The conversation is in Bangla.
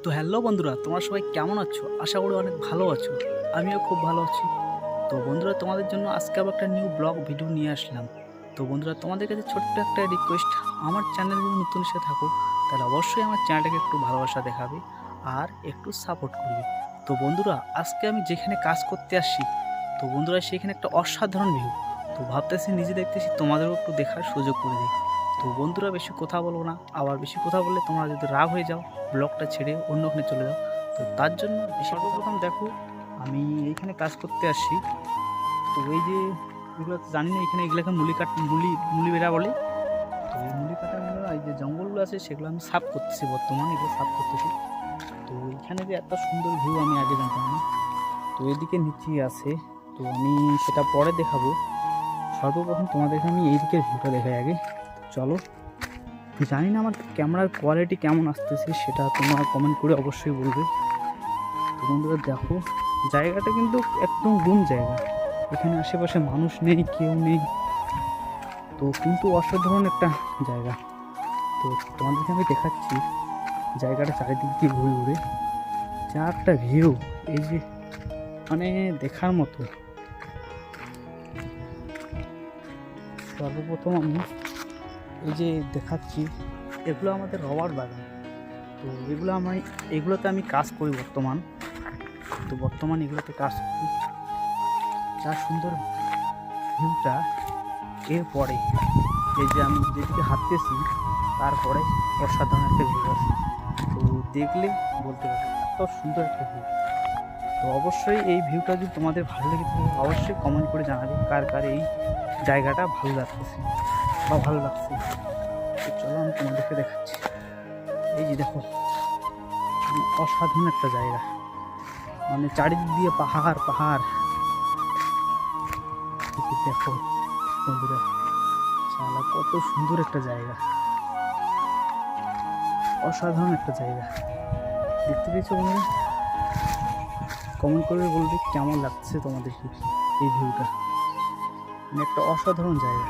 তো হ্যালো বন্ধুরা, তোমরা সবাই কেমন আছো? আশা করি অনেক ভালো আছো। আমিও খুব ভালো আছি। তো বন্ধুরা, তোমাদের জন্য আজকে আবার একটা নিউ ব্লগ ভিডিও নিয়ে আসলাম। তো বন্ধুরা, তোমাদের কাছে ছোট্ট একটা রিকোয়েস্ট, আমার চ্যানেল যদি নতুন এসে থাকো তাহলে অবশ্যই আমার চ্যানেলটাকে একটু ভালোবাসা দেখাবে আর একটু সাপোর্ট করবে। তো বন্ধুরা, আজকে আমি যেখানে কাজ করতে আসছি, তো বন্ধুরা সেখানে একটা অসাধারণ ভিউ। তো ভাবতেছি নিজে দেখতেছি তোমাদেরও একটু দেখার সুযোগ করে দিই। তো বন্ধুরা, বেশি কথা বলবো না, আবার বেশি কথা বললে তোমরা যদি রাগ হয়ে যাও, ব্লগটা ছেড়ে অন্যখানে চলে যাও। তো তার জন্য সর্বপ্রথম দেখো, আমি এইখানে কাজ করতে আসছি। তো এই যে এগুলো তো জানি না, এখানে এগুলোকে মুলি বেড়া বলে। তো এই মুলি কাটাগুলো, এই যে জঙ্গলগুলো আছে সেগুলো আমি সাফ করতেছি, বর্তমানে এগুলো সাফ করতেছি। তো এখানে যে এত সুন্দর ভিউ আমি আগে জানতাম না। তো এদিকে নিচে আছে, তো আমি সেটা পরে দেখাবো। সর্বপ্রথম তোমাদেরকে আমি এই দিকের ভিউটা দেখাই আগে। চলো। জানি না আমার ক্যামেরার কোয়ালিটি কেমন আসতেছে, সেটা তোমরা কমেন্ট করে অবশ্যই বলবে। তো বন্ধুরা দেখো, জায়গাটা কিন্তু একদম গুম জায়গা, এখানে আশেপাশে মানুষ নেই, কেউ নেই। তো কিন্তু অসাধারণ একটা জায়গা। তো তোমাদেরকে আমি দেখাচ্ছি জায়গাটা চারিদিক দিয়ে ঘুরে ঘুরে, যা একটা ভিউ, এই যে মানে দেখার মতো। সর্বপ্রথম আমি এই যে দেখাচ্ছি, এগুলো আমাদের রবার বাগান। তো এগুলোতে আমি কাজ করি বর্তমান। তো বর্তমান এগুলোতে কাজ করি, যা সুন্দর ভিউটা। এরপরে এই যে আমি যেদিকে হাঁটতেছি, তারপরে অসাধারণ একটা ভিউ আছে। তো দেখলে বলতে পারবে এত সুন্দর একটা ভিউ। তো অবশ্যই এই ভিউটা যদি তোমাদের ভালো লেগে থাকে, অবশ্যই কমেন্ট করে জানাবে কার কার এই জায়গাটা ভালো লাগতেছে বা ভালো লাগছে। তো চলো আমি তোমাদেরকে দেখাচ্ছি। এই যে দেখো, অসাধারণ একটা জায়গা, মানে চারিদিক দিয়ে পাহাড় পাহাড়। দেখো বন্ধুরা, শালা কত সুন্দর একটা জায়গা, অসাধারণ একটা জায়গা। দেখতে পেয়েছো বন্ধুরা? কমেন্ট করে বলবে কেমন লাগছে তোমাদের এই ভিউটা। মানে একটা অসাধারণ জায়গা।